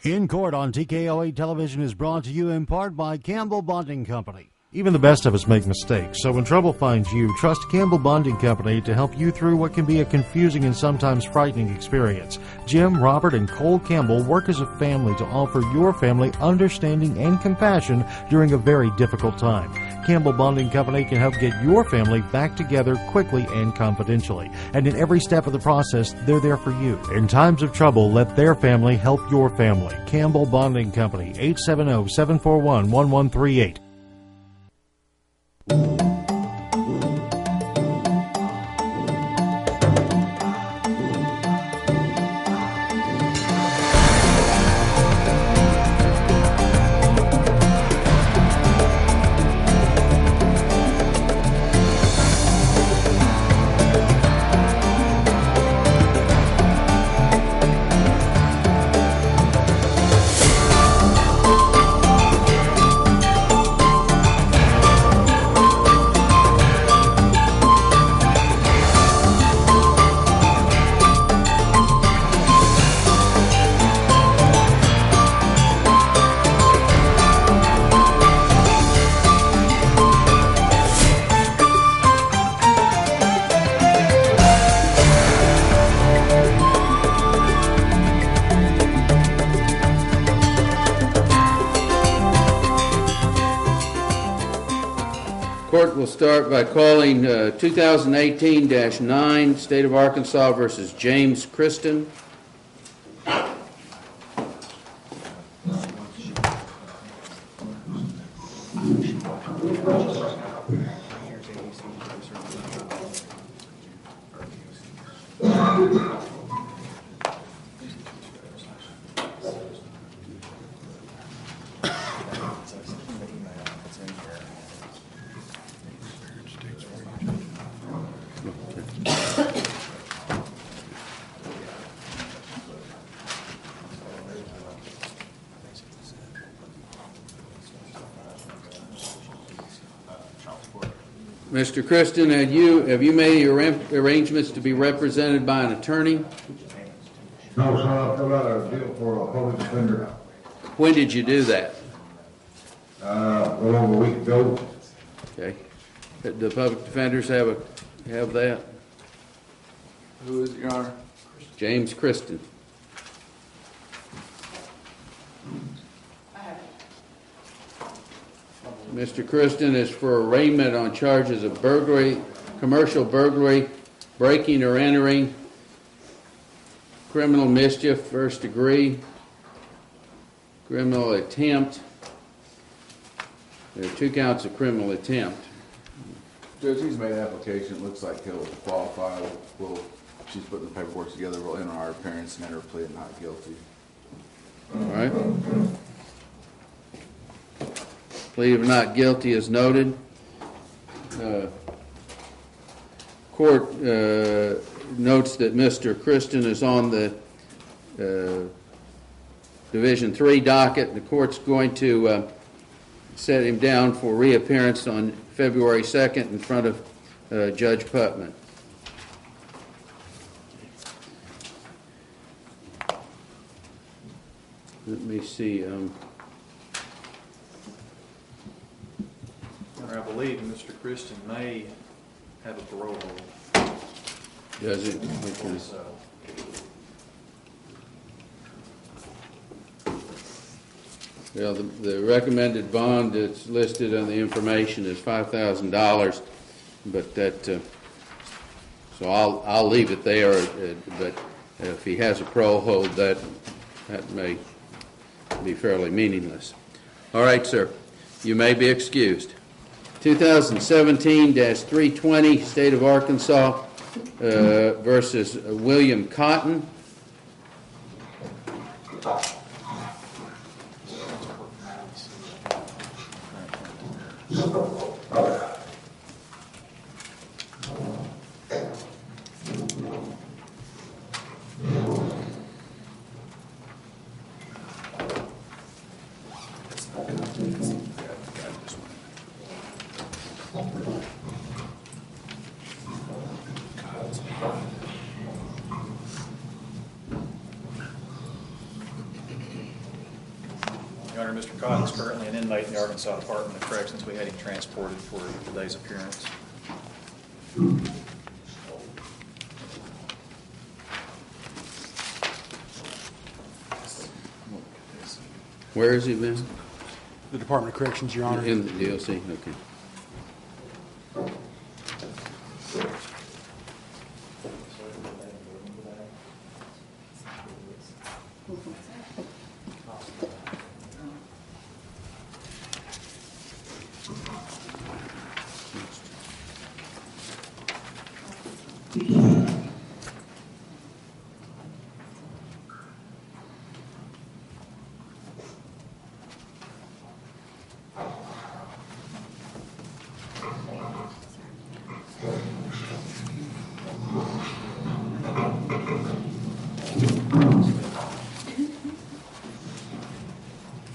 In Court on TKO8 Television is brought to you in part by Campbell Bonding Company. Even the best of us make mistakes, so when trouble finds you, trust Campbell Bonding Company to help you through what can be a confusing and sometimes frightening experience. Jim, Robert, and Cole Campbell work as a family to offer your family understanding and compassion during a very difficult time. Campbell Bonding Company can help get your family back together quickly and confidentially. And in every step of the process, they're there for you. In times of trouble, let their family help your family. Campbell Bonding Company, 870-741-1138. Court will start by calling 2018-9, State of Arkansas versus James Kristen. Mr. Kristen, have you made your arrangements to be represented by an attorney? No, sir. I filled out a deal for a public defender. When did you do that? A little over a week ago. Okay. The public defenders have that? Who is it, Your Honor? James Kristen. Mr. Kristen is for arraignment on charges of burglary, commercial burglary, breaking or entering, criminal mischief, first degree, criminal attempt. There are 2 counts of criminal attempt. Judge, he's made an application. It looks like he'll qualify. She's putting the paperwork together. We'll enter our appearance and enter a plea of not guilty. All right. Plea of not guilty is noted. Court notes that Mr. Kristen is on the Division III docket. The court's going to set him down for reappearance on February 2nd in front of Judge Putman. Let me see. I believe Mr. Kristen may have a parole hold. Does it? Okay. So, well, the recommended bond that's listed on the information is $5,000, but that so I'll leave it there. But if he has a parole hold, that may be fairly meaningless. All right, sir. You may be excused. 2017-320, State of Arkansas versus William Cotton. Your Honor, Mr. Cotton is currently an inmate in the Arkansas Department of Corrections. We had him transported for today's appearance. Where has he been? The Department of Corrections, Your Honor. In the DLC, okay.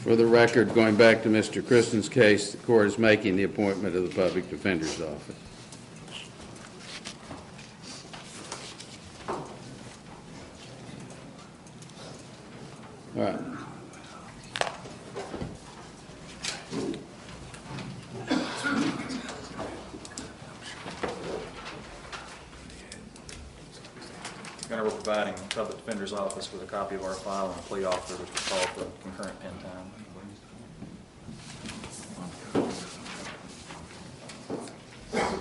For the record, going back to Mr. Kristen's case, the court is making the appointment of the Public Defender's Office. All right. Your Honor, we're providing the Public Defender's Office with a copy of our file and a plea offer, which will call for concurrent pen time.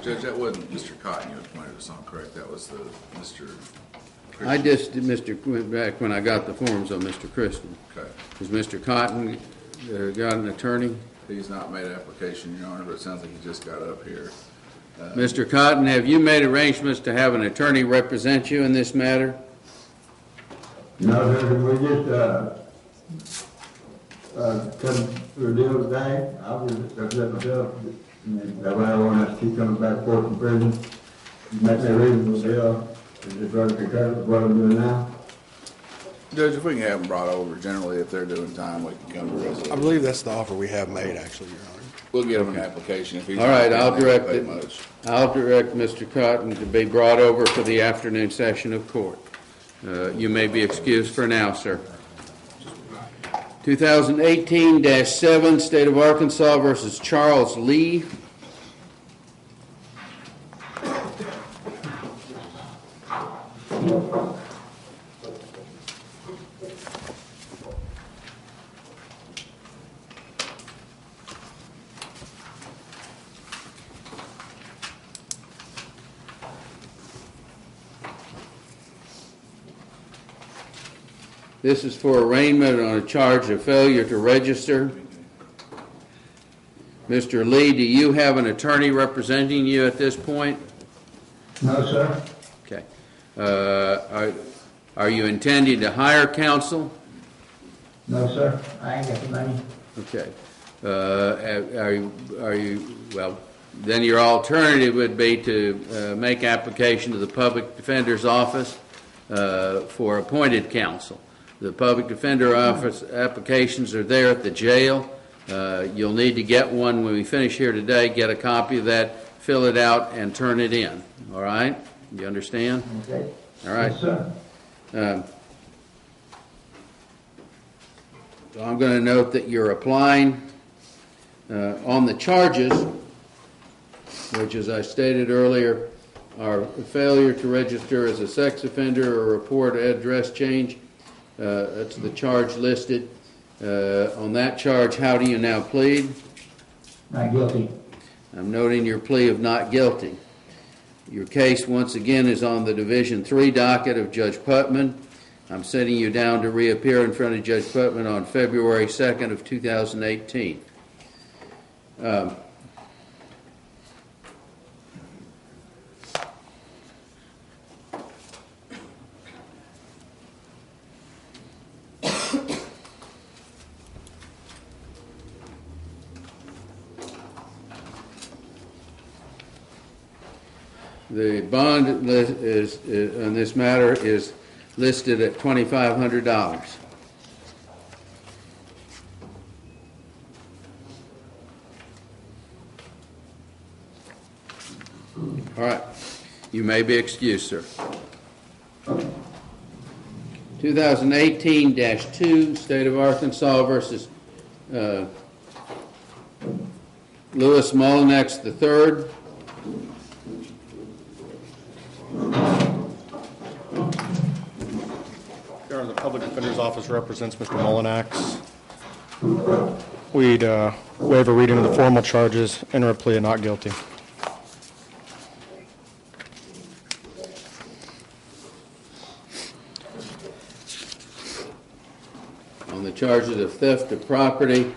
Judge, that wasn't Mr. Cotton you appointed us on, correct? That was the Mr. Christian. I just went back when I got the forms on Mr. Kristen. Okay. Has Mr. Cotton got an attorney? He's not made an application, Your Honor, but it sounds like he just got up here. Mr. Cotton, have you made arrangements to have an attorney represent you in this matter? No, Judge, we just, come through a deal today. I was upset myself. And that way I want to keep coming back and forth from prison. Make me a reasonable deal. And just rather concur with what I'm doing now. Judge, if we can have them brought over, generally, if they're doing time, we can come to a resolution. I believe that's the offer we have made, actually, Your Honor. We'll get him an application if he's. All right, not I'll gonna direct pay it. much. I'll direct Mr. Cotton to be brought over for the afternoon session of court. You may be excused for now, sir. 2018-7, State of Arkansas versus Charles Lee. This is for arraignment on a charge of failure to register. Mr. Lee, do you have an attorney representing you at this point? No, sir. Okay. Are you intending to hire counsel? No, sir. I ain't got the money. Okay. Are you, well, then your alternative would be to make application to the Public Defender's Office for appointed counsel. The Public Defender Office applications are there at the jail. You'll need to get one when we finish here today, get a copy of that, fill it out, and turn it in. All right? You understand? Okay. All right. Yes, sir. So I'm going to note that you're applying on the charges, which, as I stated earlier, are failure to register as a sex offender or report address change. That's the charge listed. On that charge, how do you now plead? Not guilty. I'm noting your plea of not guilty. Your case, once again, is on the Division III docket of Judge Putman. I'm setting you down to reappear in front of Judge Putman on February 2nd of 2018. The bond is on this matter is listed at $2,500. All right. You may be excused, sir. 2018-2, State of Arkansas versus Louis Mullinex III. Your Honor, the Public Defender's Office represents Mr. Mullinax. We'd waive a reading of the formal charges, enter a plea of not guilty. On the charges of theft of property,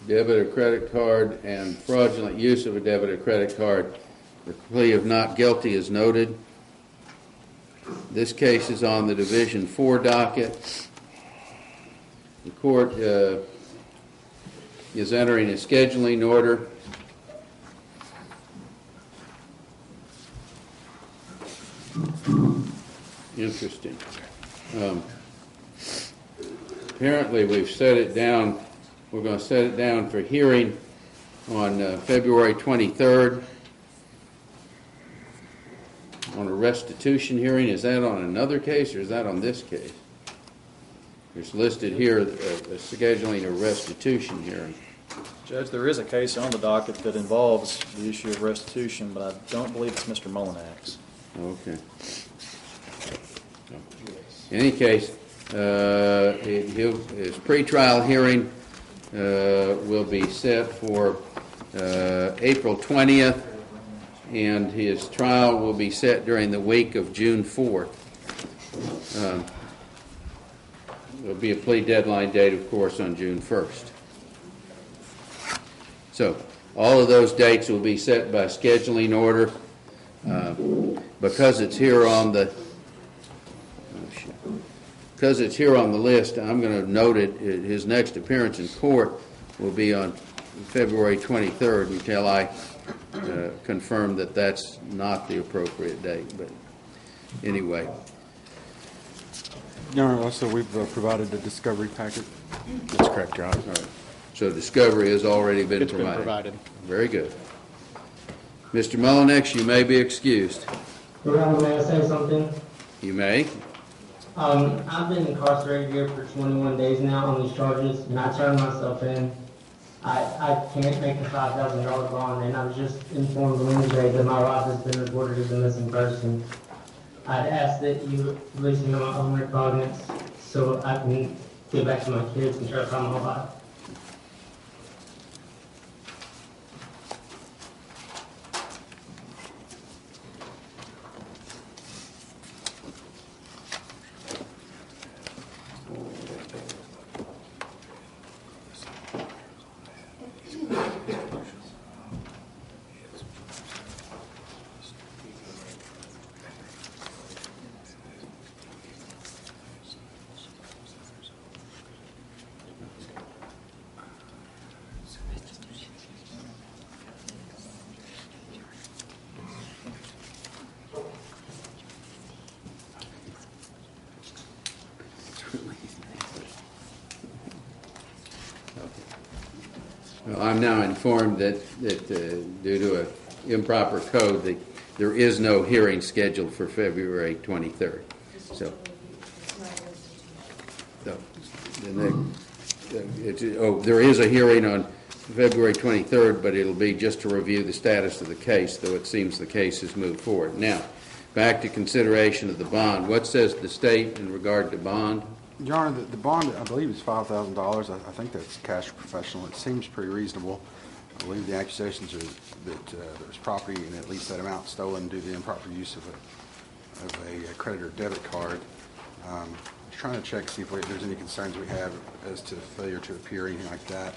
debit or credit card, and fraudulent use of a debit or credit card, the plea of not guilty is noted. This case is on the Division 4 docket. The court is entering a scheduling order. Interesting. Apparently we've set it down, we're going to set it down for hearing on February 23rd on a restitution hearing. Is that on another case or is that on this case? It's listed here, scheduling a restitution hearing. Judge, there is a case on the docket that involves the issue of restitution, but I don't believe it's Mr. Mullinax. Okay. In any case, his pretrial hearing will be set for April 20th, and his trial will be set during the week of June 4th. There will be a plea deadline date, of course, on June 1st. So all of those dates will be set by scheduling order. Because it's here on the list, I'm going to note it. His next appearance in court will be on February 23rd until I confirm that that's not the appropriate date. But anyway. Your Honor, also, we've provided a discovery packet. That's correct, Your Honor. All right. So discovery has already been It's provided. been provided. Very good. Mr. Mullinex, you may be excused. Your Honor, may I say something? You may. I've been incarcerated here for 21 days now on these charges, and I turned myself in. I can't make a $5,000 bond, and I was just informed Wednesday that my wife has been reported as a missing person. I'd ask that you release me on my own recognizance so I can get back to my kids and try to find my wife. Well, I'm now informed that due to an improper code, that there is no hearing scheduled for February 23rd. So there is a hearing on February 23rd, but it'll be just to review the status of the case, though it seems the case has moved forward. Now, back to consideration of the bond. What says the state in regard to bond? Your Honor, the bond, I believe, is $5,000. I think that's cash professional. It seems pretty reasonable. I believe the accusations are that there was property in at least that amount stolen due to the improper use of a credit or debit card. Just trying to check to see if there's any concerns we have as to failure to appear or anything like that.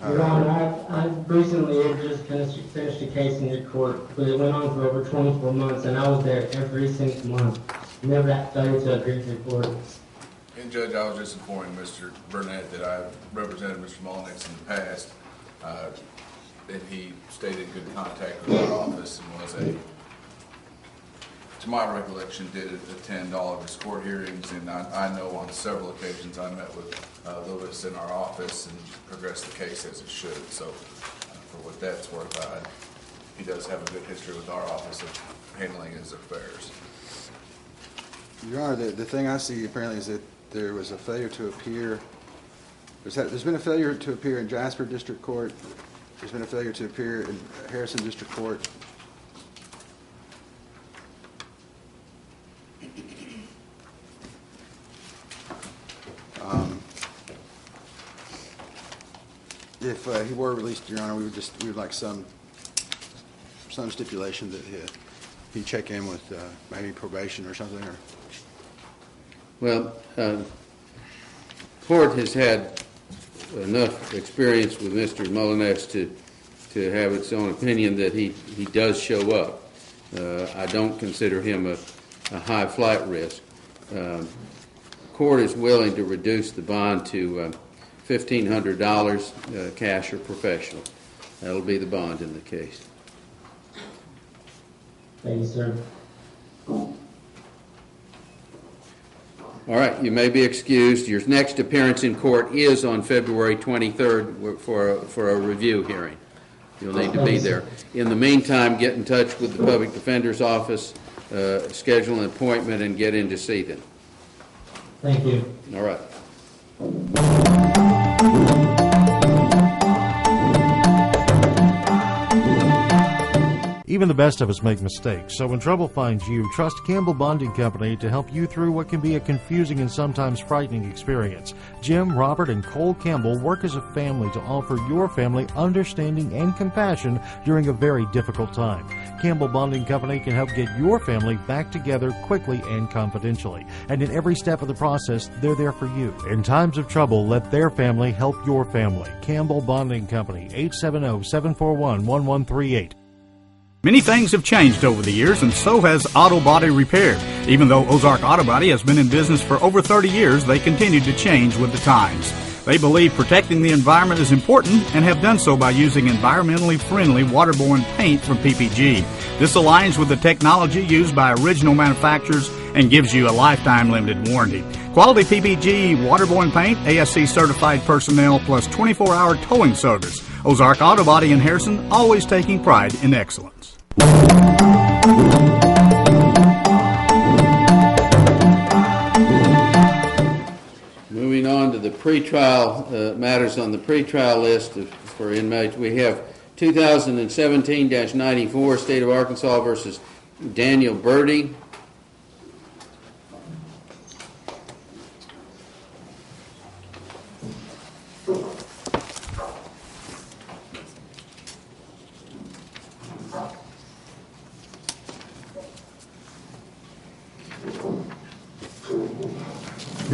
Your Honor, I recently had just finished a case in your court, but it went on for over 24 months, and I was there every single month. Never had failure to agree to court. And Judge, I was just informing Mr. Burnett that I represented Mr. Mullinax in the past, and he stayed in good contact with our office and was to my recollection, did attend all of his court hearings, and I know on several occasions I met with Lewis in our office and progressed the case as it should. So for what that's worth, he does have a good history with our office of handling his affairs. Your Honor, the thing I see apparently is that there was a failure to appear. There's been a failure to appear in Jasper District Court. There's been a failure to appear in Harrison District Court. If he were released, Your Honor, we would like some stipulation that he check in with maybe probation or something. Or Well, court has had enough experience with Mr. Mullinex to have its own opinion that he does show up. I don't consider him a high flight risk. Court is willing to reduce the bond to $1,500 cash or professional. That'll be the bond in the case. Thank you, sir. All right, you may be excused. Your next appearance in court is on February 23rd for a review hearing. You'll need to be there. In the meantime, get in touch with the Public Defender's Office, schedule an appointment, and get in to see them. Thank you. All right. Even the best of us make mistakes, so when trouble finds you, trust Campbell Bonding Company to help you through what can be a confusing and sometimes frightening experience. Jim, Robert, and Cole Campbell work as a family to offer your family understanding and compassion during a very difficult time. Campbell Bonding Company can help get your family back together quickly and confidentially. And in every step of the process, they're there for you. In times of trouble, let their family help your family. Campbell Bonding Company, 870-741-1138. Many things have changed over the years, and so has auto body repair. Even though Ozark Auto Body has been in business for over 30 years, they continue to change with the times. They believe protecting the environment is important and have done so by using environmentally friendly waterborne paint from PPG. This aligns with the technology used by original manufacturers and gives you a lifetime limited warranty. Quality PPG waterborne paint, ASC certified personnel, plus 24-hour towing service. Ozark Auto Body in Harrison, always taking pride in excellence. Moving on to the pretrial matters on the pretrial list for inmates, we have 2017-94 State of Arkansas versus Daniel Birdie.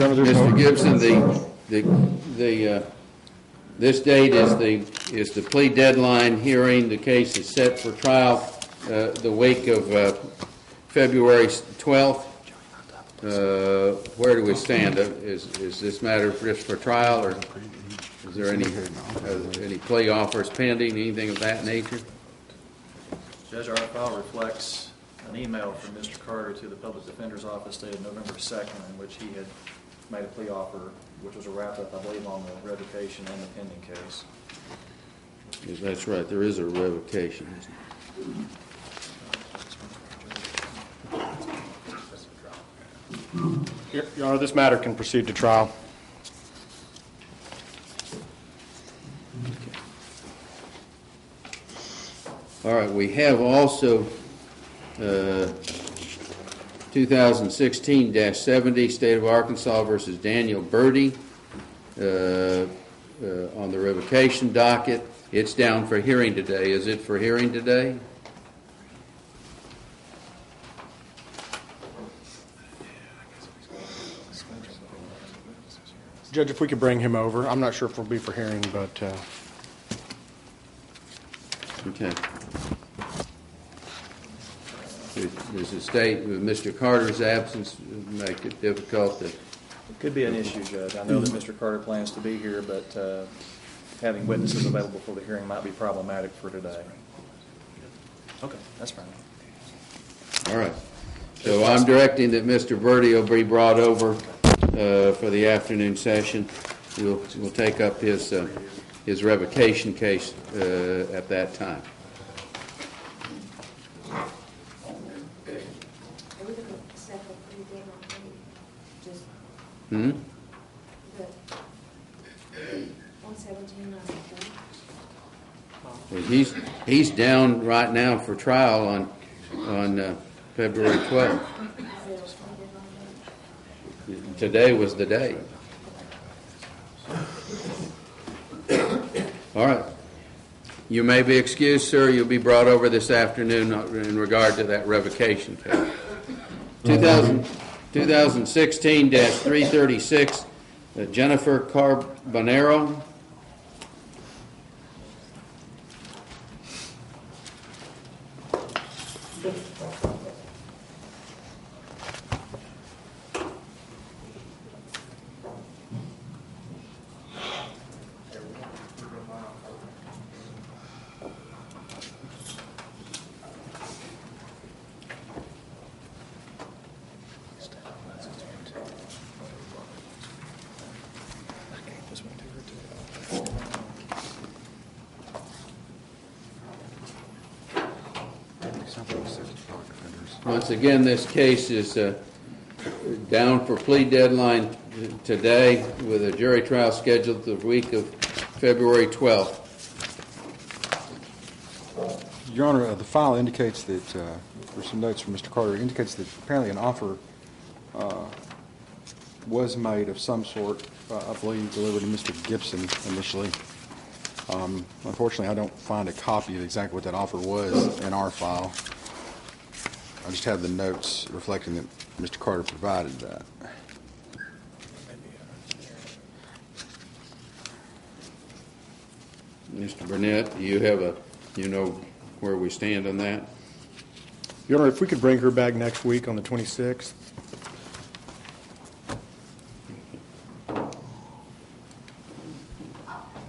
Mr. Gibson, this date is the plea deadline hearing. The case is set for trial the week of February 12th. Where do we stand? Is this matter just for trial, or is there any plea offers pending, anything of that nature? Judge, our file reflects an email from Mr. Carter to the Public Defender's Office dated November 2nd, in which he had made a plea offer, which was a wrap-up, I believe, on the revocation and the pending case. Yes, that's right. There is a revocation. Your Honor, this matter can proceed to trial. All right. We have also 2016-70 State of Arkansas versus Daniel Birdie on the revocation docket. It's down for hearing today. Is it for hearing today? Judge, if we could bring him over. I'm not sure if we'll be for hearing, but... Okay. Does the state, with Mr. Carter's absence, make it difficult to... It could be an issue, Judge. I know that Mr. Carter plans to be here, but having witnesses available for the hearing might be problematic for today. Okay, that's fine. All right. So I'm directing that Mr. Birdie will be brought over for the afternoon session. We'll take up his revocation case at that time. Hmm? 117. He's down right now for trial on February 12th. Today was the day. All right. You may be excused, sir. You'll be brought over this afternoon in regard to that revocation case. 2016-336, Jennifer Carbonero. Once again, this case is down for plea deadline today with a jury trial scheduled the week of February 12th. Your Honor, the file indicates that, there's some notes from Mr. Carter, indicates that apparently an offer was made of some sort, I believe delivered to Mr. Gibson initially. Unfortunately, I don't find a copy of exactly what that offer was in our file. I just have the notes reflecting that Mr. Carter provided that. Mr. Burnett, do you have you know where we stand on that? Your Honor, if we could bring her back next week on the 26th.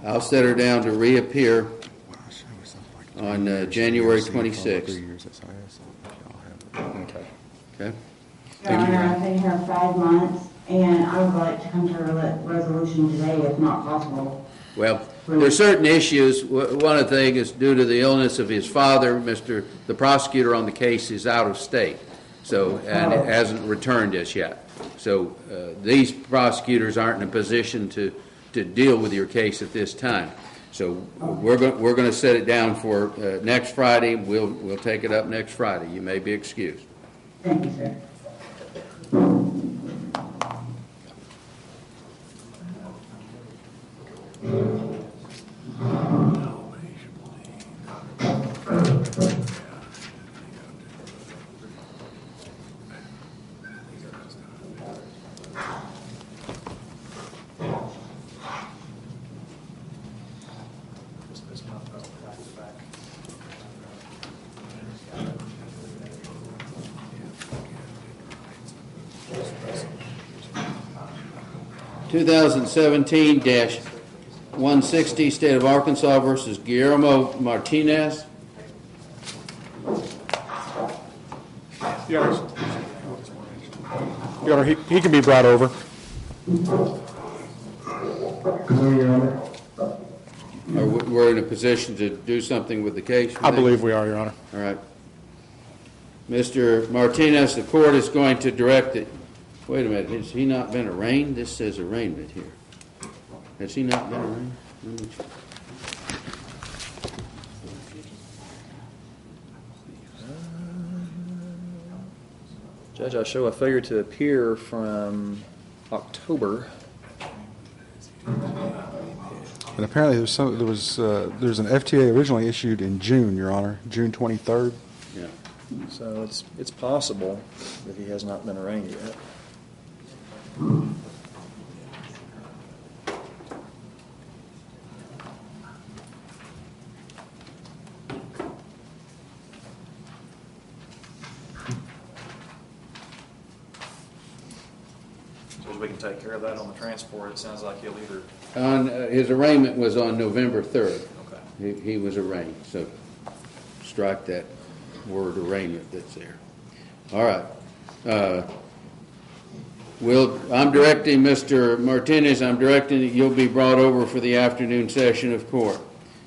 I'll set her down to reappear on January 26th. Okay. Okay? Your Honor, I've been here 5 months, and I would like to come to a resolution today, if not possible. Well, there are certain issues. One of the things is due to the illness of his father, the prosecutor on the case is out of state, and it hasn't returned as yet. So these prosecutors aren't in a position to deal with your case at this time. So we're going to set it down for next Friday. We'll take it up next Friday. You may be excused. Thank you, sir. 2017-160, State of Arkansas versus Guillermo Martinez. Your Honor, he can be brought over. We're in a position to do something with the case? I believe we are, Your Honor. All right. Mr. Martinez, the court is going to direct it. Wait a minute, has he not been arraigned? This says arraignment here. Has he not been arraigned? Judge, I show a failure to appear from October. And apparently there's an FTA originally issued in June, Your Honor, June 23rd. Yeah. So it's possible that he has not been arraigned yet. So we can take care of that on the transport. It sounds like he'll either... His arraignment was on November 3rd. Okay. He was arraigned, so strike that word arraignment that's there. All right. I'm directing Mr. Martinez, I'm directing that you'll be brought over for the afternoon session of court.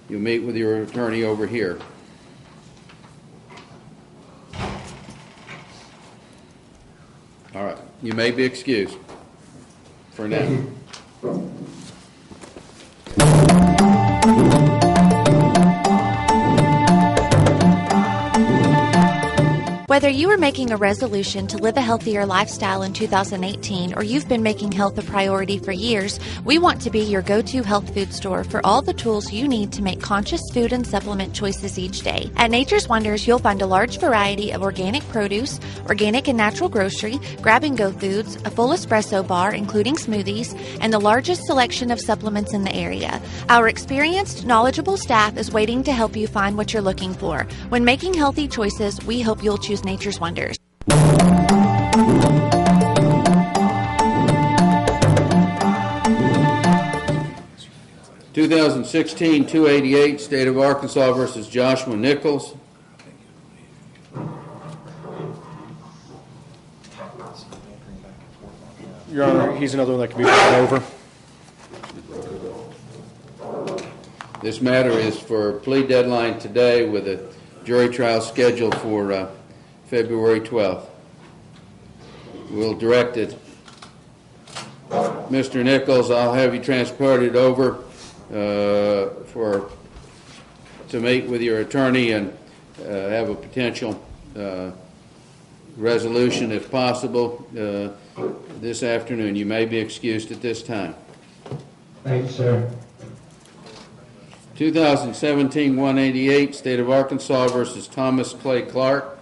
You'll meet with your attorney over here. All right. You may be excused. for now. Whether you are making a resolution to live a healthier lifestyle in 2018 or you've been making health a priority for years, we want to be your go-to health food store for all the tools you need to make conscious food and supplement choices each day. At Nature's Wonders, you'll find a large variety of organic produce, organic and natural grocery, grab-and-go foods, a full espresso bar including smoothies, and the largest selection of supplements in the area. Our experienced, knowledgeable staff is waiting to help you find what you're looking for. When making healthy choices, we hope you'll choose Nature's Wonders. 2016-288, State of Arkansas versus Joshua Nichols. Your Honor, he's another one that can be brought over. This matter is for plea deadline today with a jury trial scheduled for February 12th. We'll direct it. Mr. Nichols, I'll have you transported over to meet with your attorney and have a potential resolution, if possible, this afternoon. You may be excused at this time. Thank you, sir. 2017-188, State of Arkansas versus Thomas Clay Clark.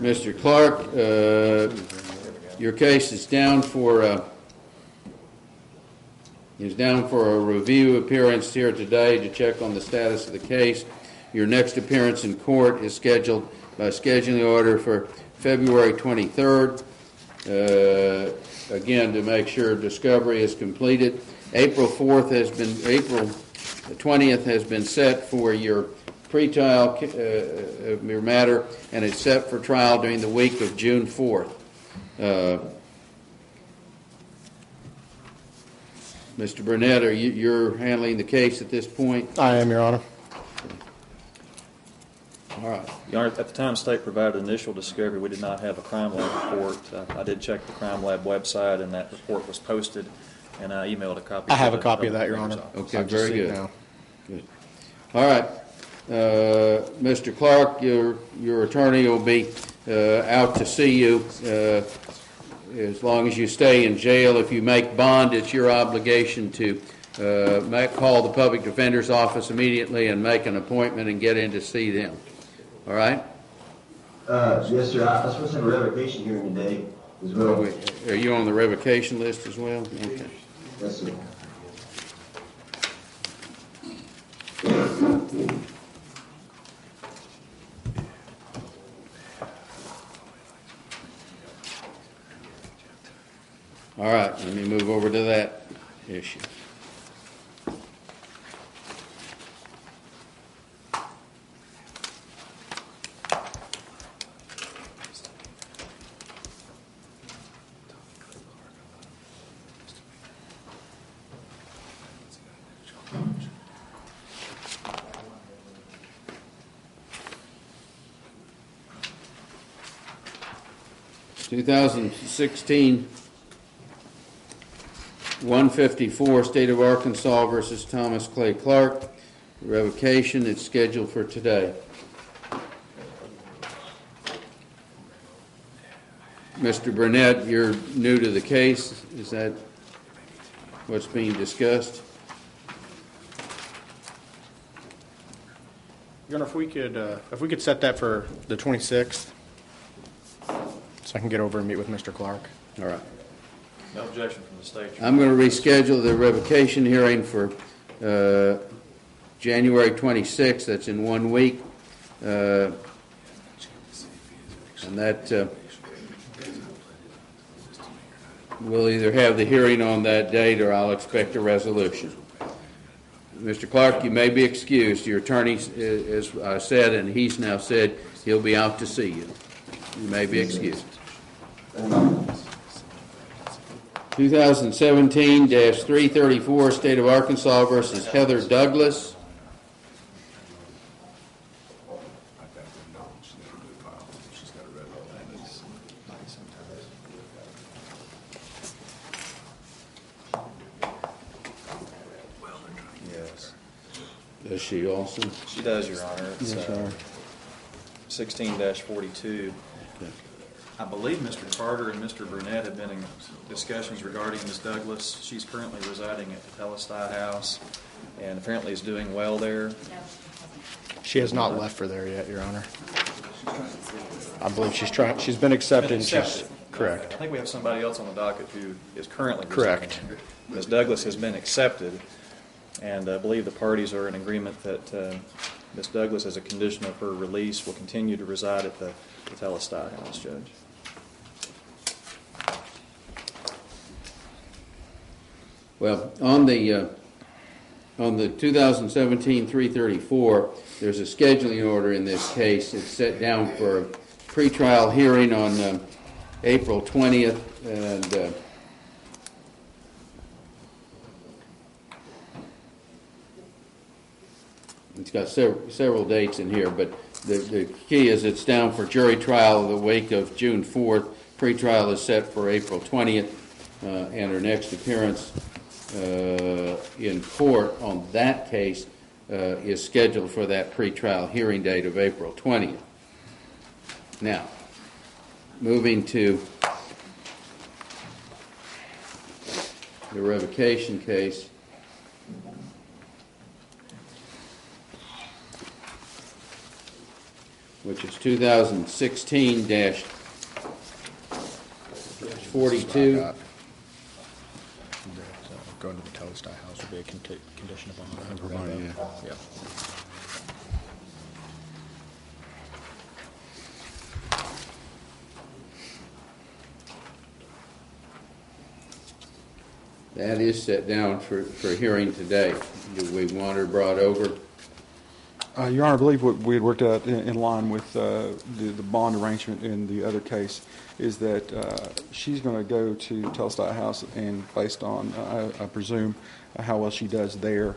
Mr. Clark, your case is down for a review appearance here today to check on the status of the case. Your next appearance in court is scheduled by scheduling order for February 23rd. Again, to make sure discovery is completed. April 20th has been set for your pretrial your matter, and it's set for trial during the week of June 4th. Mr. Burnett, you're handling the case at this point? I am, Your Honor. All right. Your Honor, at the time State provided initial discovery, we did not have a crime lab report. I did check the crime lab website, and that report was posted, and I emailed a copy. I have a copy of that, Your Honor. Okay, very good. Good. All right. Mr. Clark, your attorney will be out to see you as long as you stay in jail. If you make bond, it's your obligation to call the public defender's office immediately and make an appointment and get in to see them. All right? Yes, sir. I was supposed to have a revocation hearing today as well. Are you on the revocation list as well? Okay. Yes, sir. All right, let me move over to that issue. (2016) 154, State of Arkansas versus Thomas Clay Clark. Revocation, it's scheduled for today. Mr. Burnett, you're new to the case. Is that what's being discussed? Your Honor, if we could set that for the 26th, so I can get over and meet with Mr. Clark. All right. No objection from the State. I'm going to reschedule the revocation hearing for January 26th. That's in 1 week. And that we'll either have the hearing on that date or I'll expect a resolution. Mr. Clark, you may be excused. Your attorney, as I said, and he's now said, he'll be out to see you. You may be excused. 2017-334, State of Arkansas versus Heather Douglas. Yes. Does she also? She does, Your Honor. It's Yes, Your Honor. 16-42. I believe Mr. Carter and Mr. Burnett have been in discussions regarding Ms. Douglas. She's currently residing at the Telestai House and apparently is doing well there. She has not left for there yet, Your Honor. I believe she's been accepted. And she's Accepted. correct. I think we have somebody else on the docket who is currently Correct. residing. Ms. Douglas has been accepted, and I believe the parties are in agreement that Ms. Douglas, as a condition of her release, will continue to reside at the Telestai House, Judge. Well, on the 2017-334, there's a scheduling order in this case. It's set down for a pretrial hearing on April 20th, and it's got several dates in here, but the key is it's down for jury trial the week of June 4th. Pretrial is set for April 20th, and her next appearance in court on that case is scheduled for that pretrial hearing date of April 20th. Now, moving to the revocation case. Which is 2016-42. Going to the Telestai House would be a condition upon Yeah. Yeah. That is set down for hearing today. Do we want her brought over? Your Honor, I believe what we had worked out in line with the bond arrangement in the other case is that she's going to go to Telestai House, and based on, I presume, how well she does there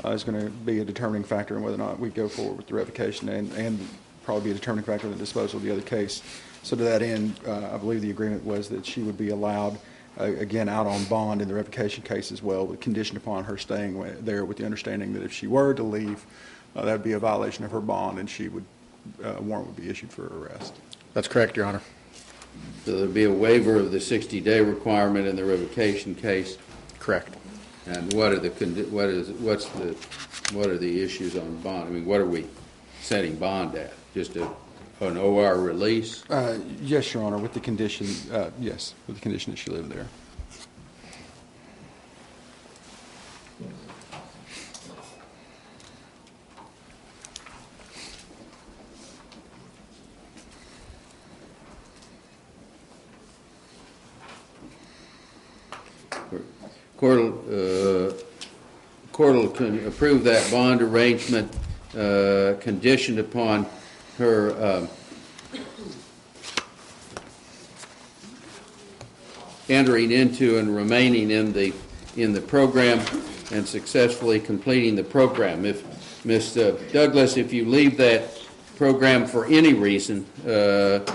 is going to be a determining factor in whether or not we go forward with the revocation, and probably be a determining factor in the disposal of the other case. So to that end, I believe the agreement was that she would be allowed, again, out on bond in the revocation case as well, with conditioned upon her staying there, with the understanding that if she were to leave, that would be a violation of her bond, and she would warrant would be issued for arrest. That's correct, Your Honor. So there'll be a waiver of the 60-day requirement in the revocation case. Correct. And what are the issues on bond? I mean, what are we setting bond at? Just an OR release? Yes, Your Honor, with the condition, yes, with the condition that she lived there. Court will approve that bond arrangement conditioned upon her entering into and remaining in the program and successfully completing the program. If Ms. Douglas, if you leave that program for any reason, you'll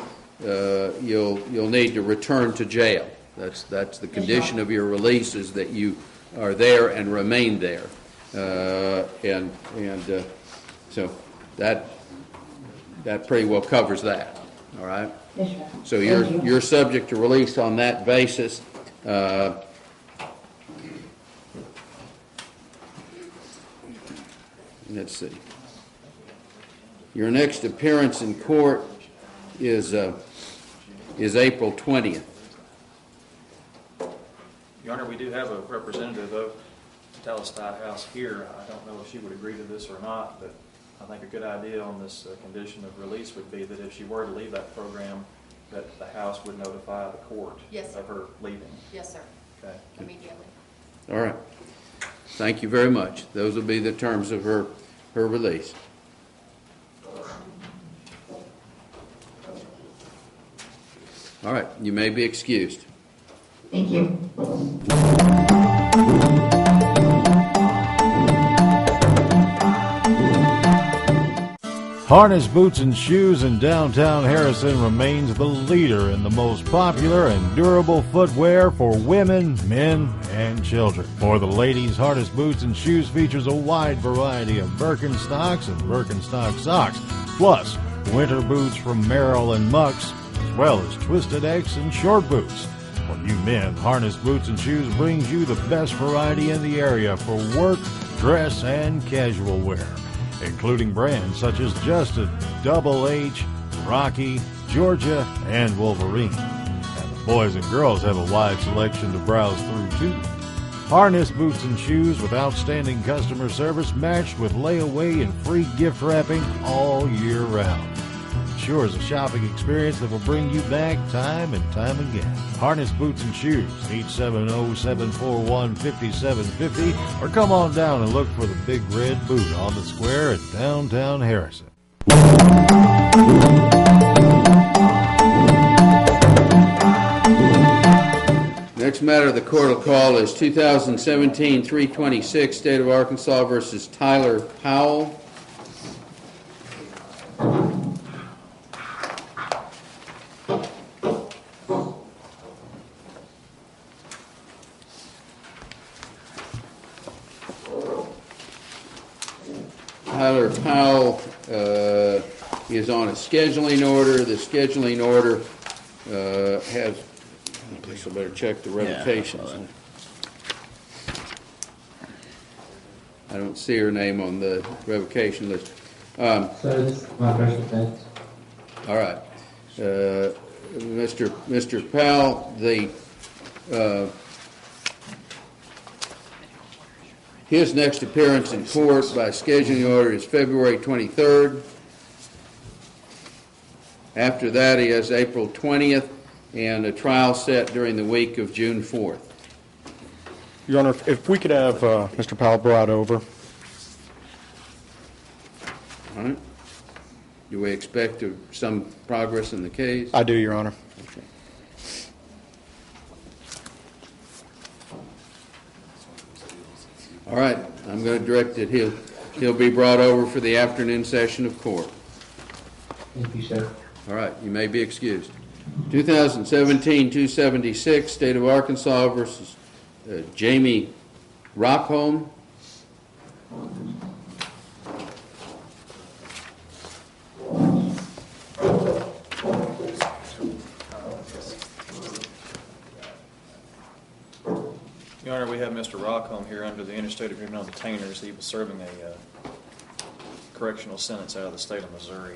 need to return to jail. That's the condition of your release, is that you are there and remain there, so that pretty well covers that. All right. Yes, sir. So you're subject to release on that basis. Let's see. Your next appearance in court is April 20th. Your Honor, we do have a representative of the Telestai House here. I don't know if she would agree to this or not, but I think a good idea on this condition of release would be that if she were to leave that program, that the House would notify the court of her leaving. Yes, sir. Okay. Immediately. All right. Thank you very much. Those will be the terms of her release. All right. You may be excused. Thank you. Harness Boots and Shoes in downtown Harrison remains the leader in the most popular and durable footwear for women, men, and children. For the ladies, Harness Boots and Shoes features a wide variety of Birkenstocks and Birkenstock socks, plus winter boots from Merrell and Mucks, as well as Twisted X and short boots. For you men, Harness Boots and Shoes brings you the best variety in the area for work, dress, and casual wear, including brands such as Justin, Double H, Rocky, Georgia, and Wolverine. And the boys and girls have a wide selection to browse through too. Harness Boots and Shoes with outstanding customer service matched with layaway and free gift wrapping all year round. Sure is a shopping experience that will bring you back time and time again. Harness Boots and Shoes, 870-741-5750, or come on down and look for the Big Red Boot on the square in downtown Harrison. Next matter the court will call is 2017-326, State of Arkansas versus Tyler Powell. Tyler Powell is on a scheduling order. The scheduling order has, I guess I better check the revocations. I don't see her name on the revocation list. So this is my first offense. All right. Mr. Powell, his next appearance in court by scheduling order is February 23rd. After that, he has April 20th and a trial set during the week of June 4th. Your Honor, if we could have Mr. Powell brought over. All right. Do we expect some progress in the case? I do, Your Honor. Okay. All right. I'm going to direct that he'll be brought over for the afternoon session of court. Thank you, sir. All right. You may be excused. 2017-276, State of Arkansas versus Jamie Rockholm. Your Honor, we have Mr. Rockholm here under the interstate agreement on detainers. He was serving a correctional sentence out of the state of Missouri.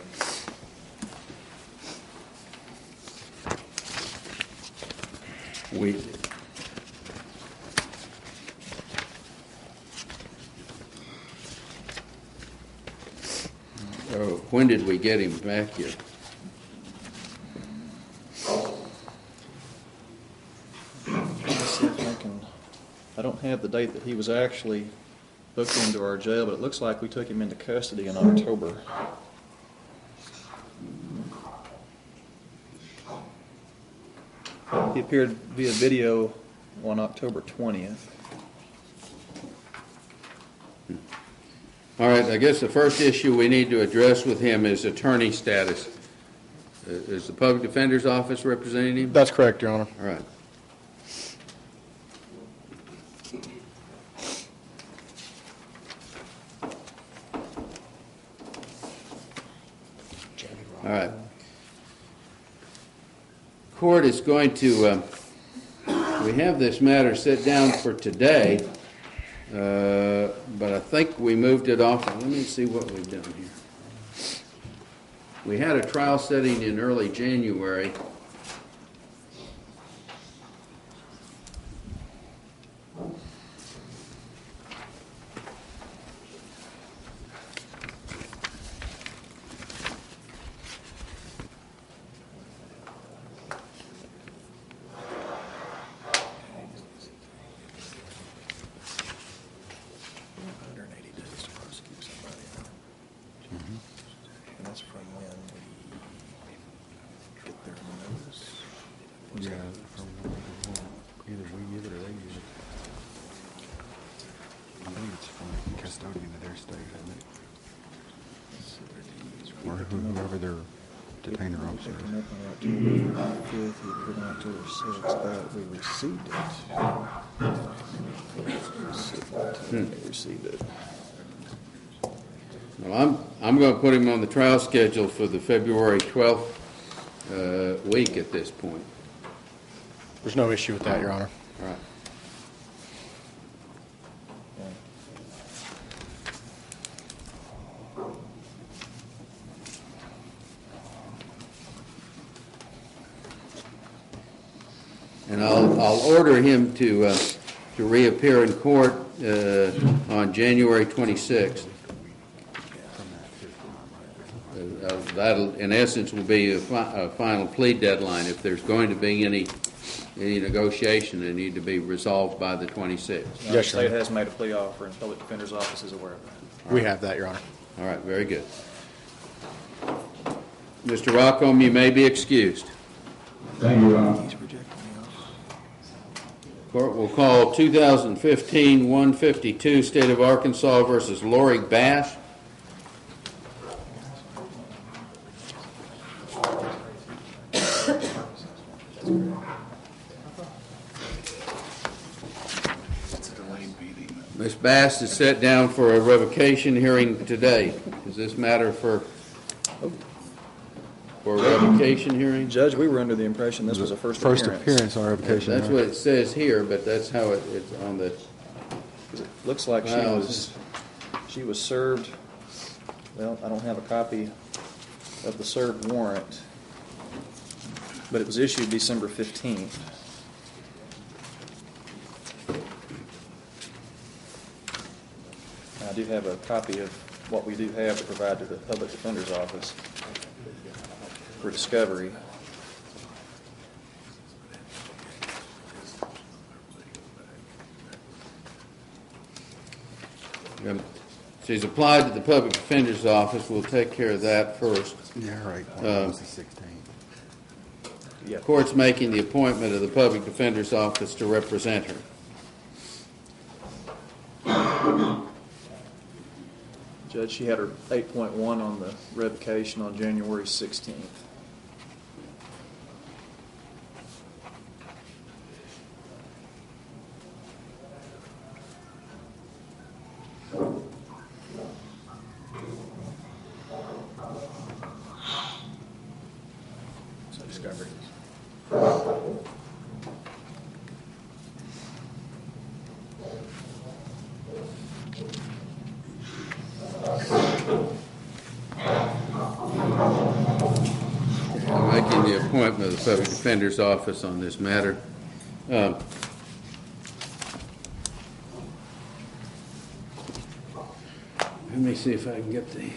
When did we get him back here? Let's see if I can. I don't have the date that he was actually booked into our jail, but it looks like we took him into custody in October. He appeared via video on October 20th. All right, I guess the first issue we need to address with him is attorney status. Is the Public Defender's Office representing him? That's correct, Your Honor. All right. All right. Court is going to, we have this matter set down for today, but I think we moved it off. Let me see what we've done here. We had a trial setting in early January. whoever their detainer officer is. Picking up on October 5th, he put on October 6th, we received it. We received it. Well, I'm going to put him on the trial schedule for the February 12th week at this point. There's no issue with that, Your Honor. All right. And I'll order him to reappear in court on January 26th. That, in essence, will be a final plea deadline. If there's going to be any negotiation, they need to be resolved by the 26th. Yes, the state has made a plea offer, and the Public Defender's Office is aware of that. We have that, Your Honor. All right, very good. Mr. Rockholm, you may be excused. Thank you, Your Honor. Court will call 2015-152, State of Arkansas versus Lori Bash. Ms. Bass is set down for a revocation hearing today. Is this matter for a revocation hearing? Judge, we were under the impression this was a first appearance on revocation. That's what it says here, but that's how it's on the... It looks like she was served, well, I don't have a copy of the served warrant, but it was issued December 15th. I do have a copy of what we do have to provide to the Public Defender's Office for discovery. She's applied to the Public Defender's Office. We'll take care of that first. Yeah, right. It's the 16th. The court's making the appointment of the Public Defender's Office to represent her. Judge, she had her 8.1 on the revocation on January 16th. So discovery. I'm making the appointment of the Public Defender's Office on this matter. Let me see if I can get the...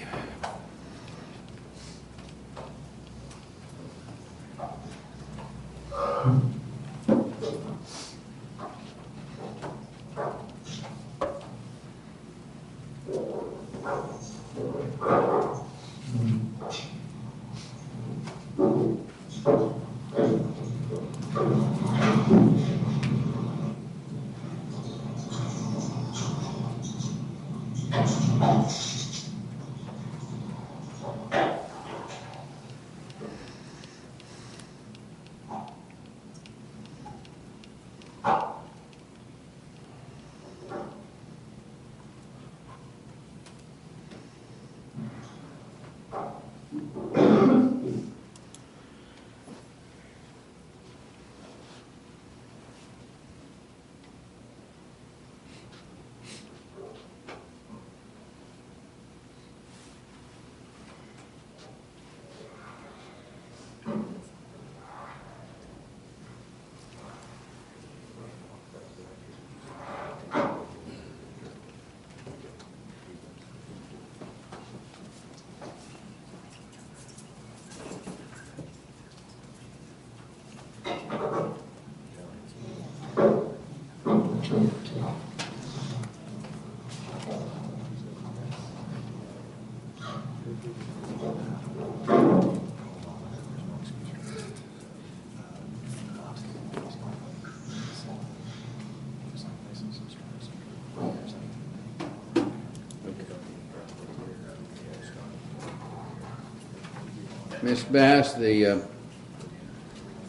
Ms. Bass, the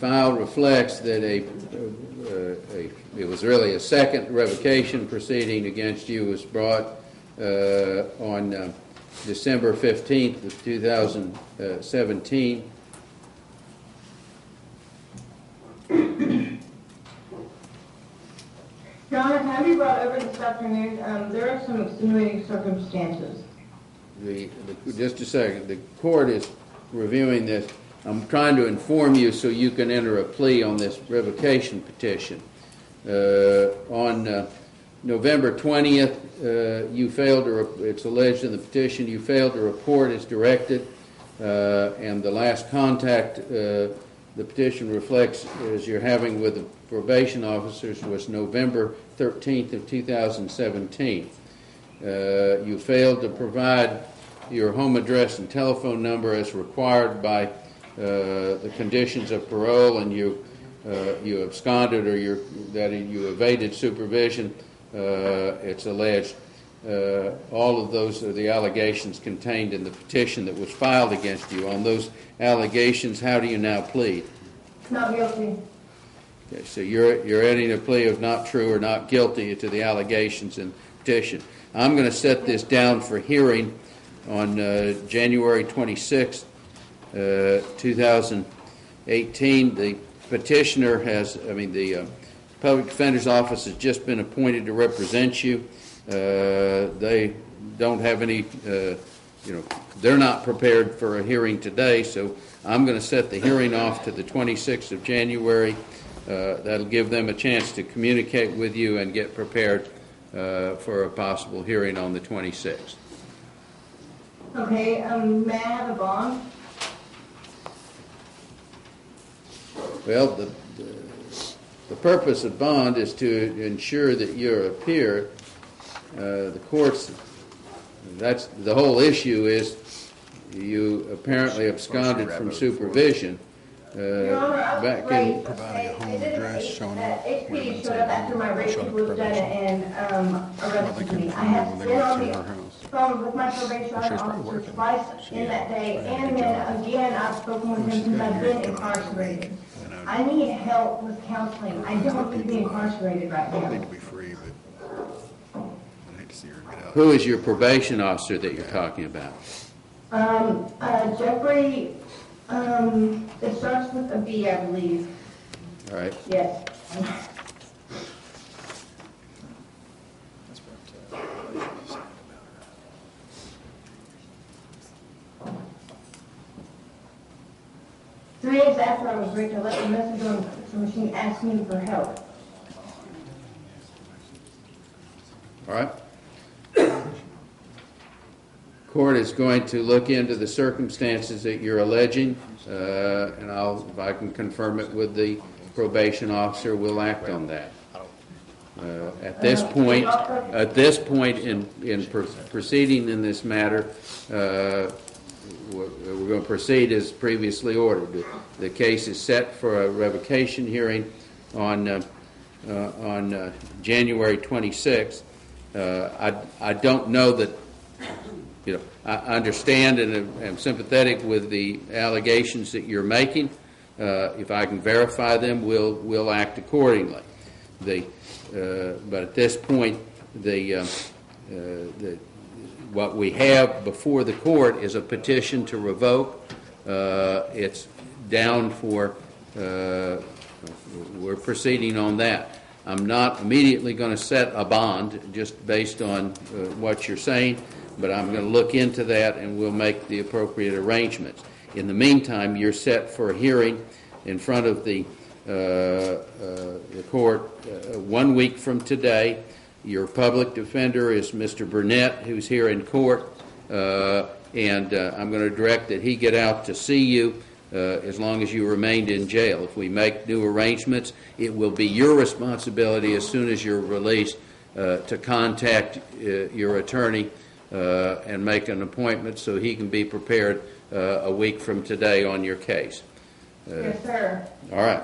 file reflects that it was really a second revocation proceeding against you was brought on December 15th of 2017. Your Honor, can I be brought over this afternoon? There are some extenuating circumstances. Just a second. The court is reviewing this. I'm trying to inform you so you can enter a plea on this revocation petition. On November 20th, you failed to, it's alleged in the petition, you failed to report as directed, and the last contact the petition reflects as you're having with the probation officers was November 13th of 2017. You failed to provide your home address and telephone number as required by the conditions of parole, and you absconded or you evaded supervision. It's alleged. All of those are the allegations contained in the petition that was filed against you. On those allegations, how do you now plead? Not guilty. Okay, so you're adding a plea of not true or not guilty to the allegations in the petition. I'm going to set this down for hearing on January 26th, 2018. The petitioner the Public Defender's Office has just been appointed to represent you. They don't have any, they're not prepared for a hearing today, so I'm going to set the hearing off to the 26th of January. That'll give them a chance to communicate with you and get prepared for a possible hearing on the 26th. Okay, may I have a bond? Well, the purpose of bond is to ensure that you appear. The courts, that's the whole issue is you apparently absconded from supervision. Your Honor, I was late. Providing a home address showing up. HPD showed up after my rape was done and arrested me. I have been on the phone with my probation officer twice in that day, and then again I've spoken with him since I've been incarcerated. I need help with counseling. I don't need to be incarcerated right now. I need to be free, but I hate to see her get out. Who is your probation officer that you're talking about? Jeffrey, it starts with a B, I believe. All right. Yes. Three days after I was raped, I left a message on the machine asking me for help. All right. Court is going to look into the circumstances that you're alleging, and if I can confirm it with the probation officer, we'll act on that. At this point in proceeding in this matter, we're going to proceed as previously ordered. The case is set for a revocation hearing on January 26th. I don't know that, I understand and am sympathetic with the allegations that you're making. If I can verify them, we'll act accordingly. But at this point, what we have before the court is a petition to revoke. It's down for, we're proceeding on that. I'm not immediately going to set a bond just based on what you're saying, but I'm going to look into that and we'll make the appropriate arrangements. In the meantime, you're set for a hearing in front of the court 1 week from today. Your public defender is Mr. Burnett, who's here in court, and I'm going to direct that he get out to see you as long as you remained in jail. If we make new arrangements, it will be your responsibility as soon as you're released to contact your attorney and make an appointment so he can be prepared a week from today on your case. Yes, sir. All right.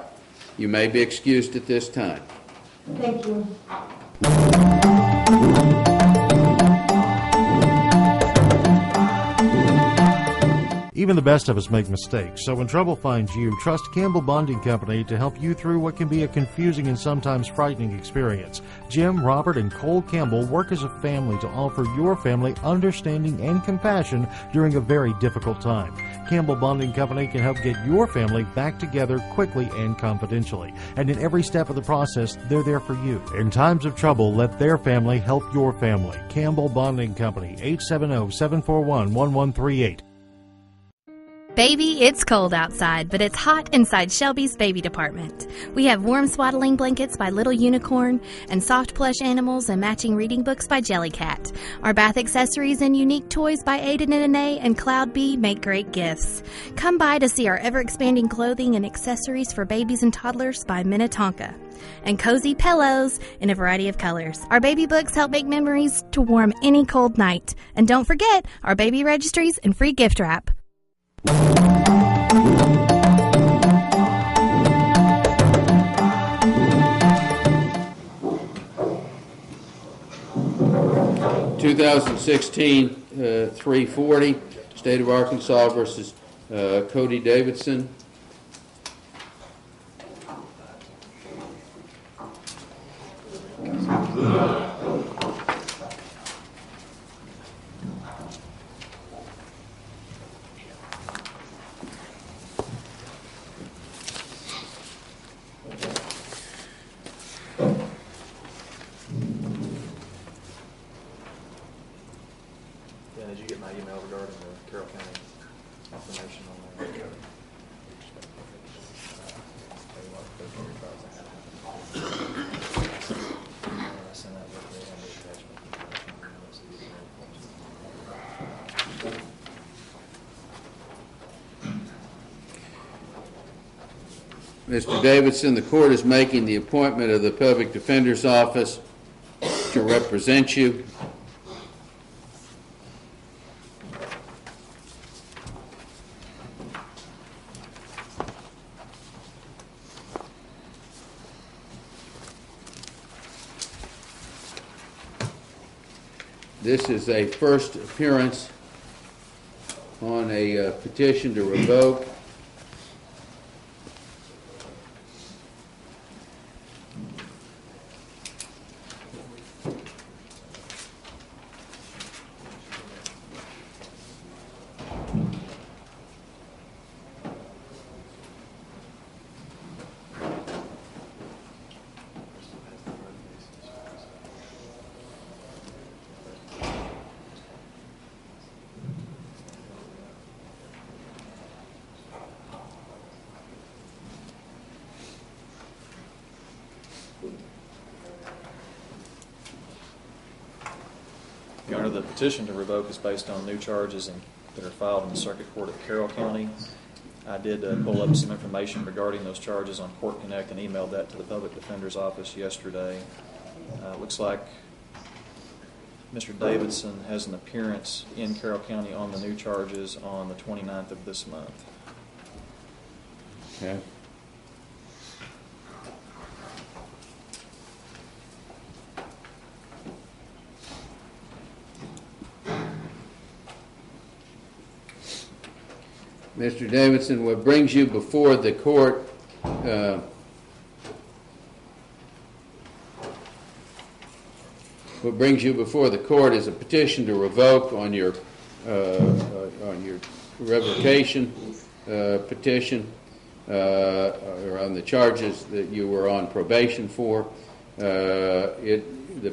You may be excused at this time. Thank you. Even the best of us make mistakes, so when trouble finds you, trust Campbell Bonding Company to help you through what can be a confusing and sometimes frightening experience. Jim, Robert, and Cole Campbell work as a family to offer your family understanding and compassion during a very difficult time. Campbell Bonding Company can help get your family back together quickly and confidentially. And in every step of the process, they're there for you. In times of trouble, let their family help your family. Campbell Bonding Company, 870-741-1138. Baby, it's cold outside, but it's hot inside Shelby's Baby Department. We have warm swaddling blankets by Little Unicorn and soft plush animals and matching reading books by Jellycat. Our bath accessories and unique toys by Aiden and Anae and Cloud Bee make great gifts. Come by to see our ever-expanding clothing and accessories for babies and toddlers by Minnetonka. And cozy pillows in a variety of colors. Our baby books help make memories to warm any cold night. And don't forget our baby registries and free gift wrap. 2016 340, State of Arkansas versus Cody Davidson. Yeah, did you get my email regarding the Carroll County information on there? I sent that with the attachment. Mr. Davidson, the court is making the appointment of the Public Defender's Office to represent you. This is a first appearance on a petition to revoke. Your Honor, the petition to revoke is based on new charges that are filed in the Circuit Court of Carroll County. I did pull up some information regarding those charges on Court Connect and emailed that to the Public Defender's Office yesterday. Looks like Mr. Davidson has an appearance in Carroll County on the new charges on the 29th of this month. Okay. Mr. Davidson, what brings you before the court is a petition to revoke on your revocation petition or on the charges that you were on probation for. The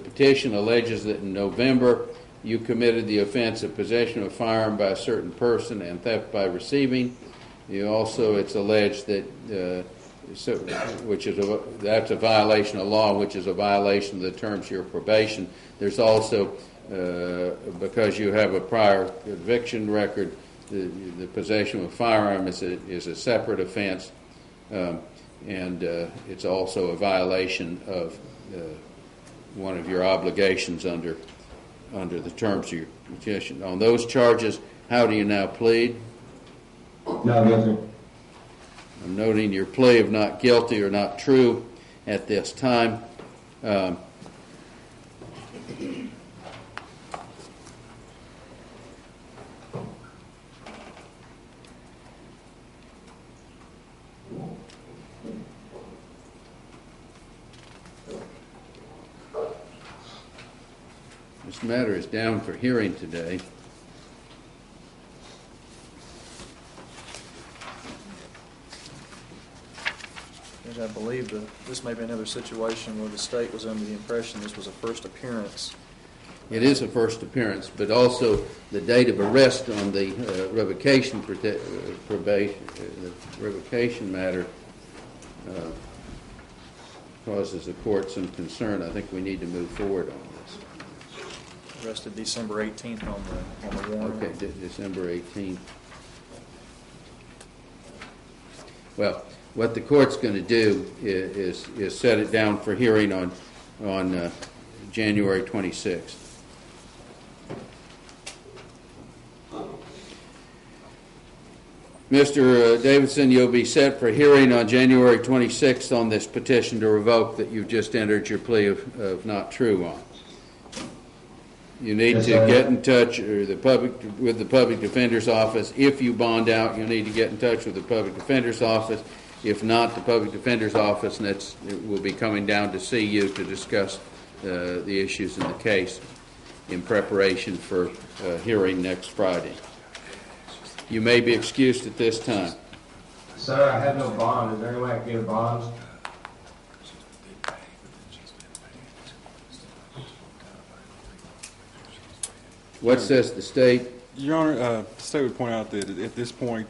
petition alleges that in November you committed the offense of possession of a firearm by a certain person and theft by receiving. You also, it's alleged that that's a violation of law, which is a violation of the terms of your probation. There's also, because you have a prior conviction record, the possession of a firearm is a separate offense, and it's also a violation of one of your obligations under the terms of your petition. On those charges, how do you now plead? No, yes, sir. I'm noting your plea of not guilty or not true at this time. This matter is down for hearing today. Judge, I believe that this may be another situation where the state was under the impression this was a first appearance. It is a first appearance, but also the date of arrest on the revocation matter causes the court some concern. I think we need to move forward on this. Arrested December 18th on the warrant. Okay, December 18th. Well, what the court's going to do is set it down for hearing on January 26th. Mr. Davidson, you'll be set for hearing on January 26th on this petition to revoke that you've just entered your plea of not true on. You need to get in touch with the Public Defender's Office. If you bond out, you need to get in touch with the Public Defender's Office. If not, the Public Defender's Office will be coming down to see you to discuss the issues in the case in preparation for hearing next Friday. You may be excused at this time. Sir, I have no bond. Is there any way I can get a bond? What says the state? Your Honor, the state would point out that at this point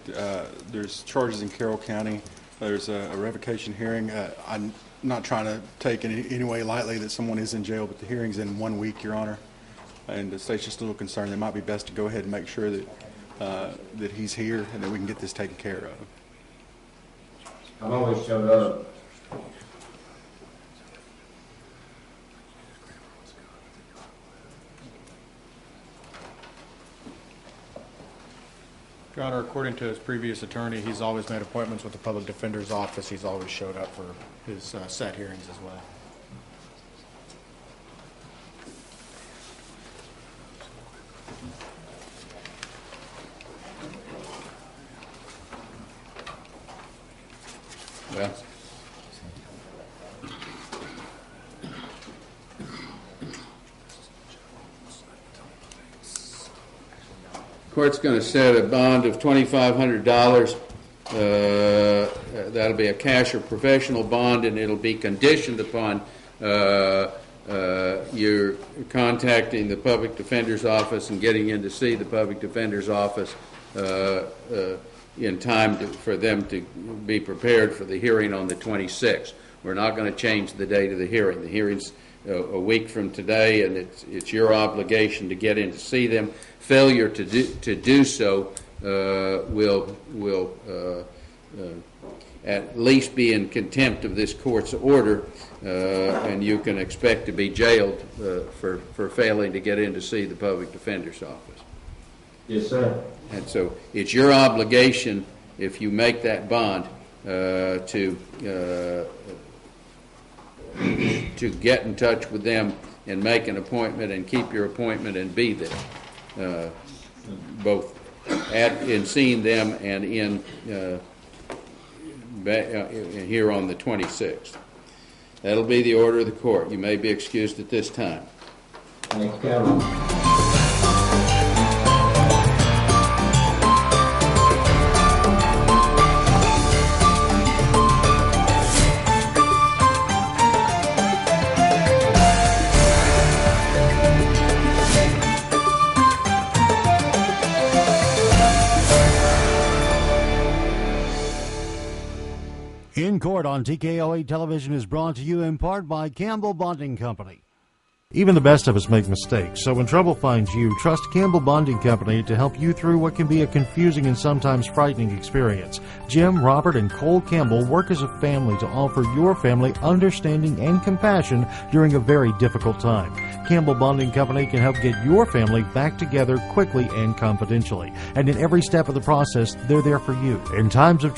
there's charges in Carroll County. There's a revocation hearing. I'm not trying to take in any way lightly that someone is in jail, but the hearing's in 1 week, Your Honor. And the state's just a little concerned. It might be best to go ahead and make sure that that he's here and that we can get this taken care of. I've always showed up. Your Honor, according to his previous attorney, he's always made appointments with the Public Defender's Office. He's always showed up for his set hearings as well. Well, court's going to set a bond of $2,500. That'll be a cash or professional bond, and it'll be conditioned upon your contacting the Public Defender's Office and getting in to see the Public Defender's Office in time for them to be prepared for the hearing on the 26th. We're not going to change the date of the hearing. The hearing's a week from today, and it's your obligation to get in to see them. Failure to do so will at least be in contempt of this court's order, and you can expect to be jailed for failing to get in to see the Public Defender's Office. Yes, sir. And so it's your obligation, if you make that bond, to get in touch with them and make an appointment and keep your appointment and be there, both in seeing them and in here on the 26th. That'll be the order of the court. You may be excused at this time. Thank you. In Court on TKO8 Television is brought to you in part by Campbell Bonding Company. Even the best of us make mistakes, so when trouble finds you, trust Campbell Bonding Company to help you through what can be a confusing and sometimes frightening experience. Jim, Robert, and Cole Campbell work as a family to offer your family understanding and compassion during a very difficult time. Campbell Bonding Company can help get your family back together quickly and confidentially. And in every step of the process, they're there for you. In times of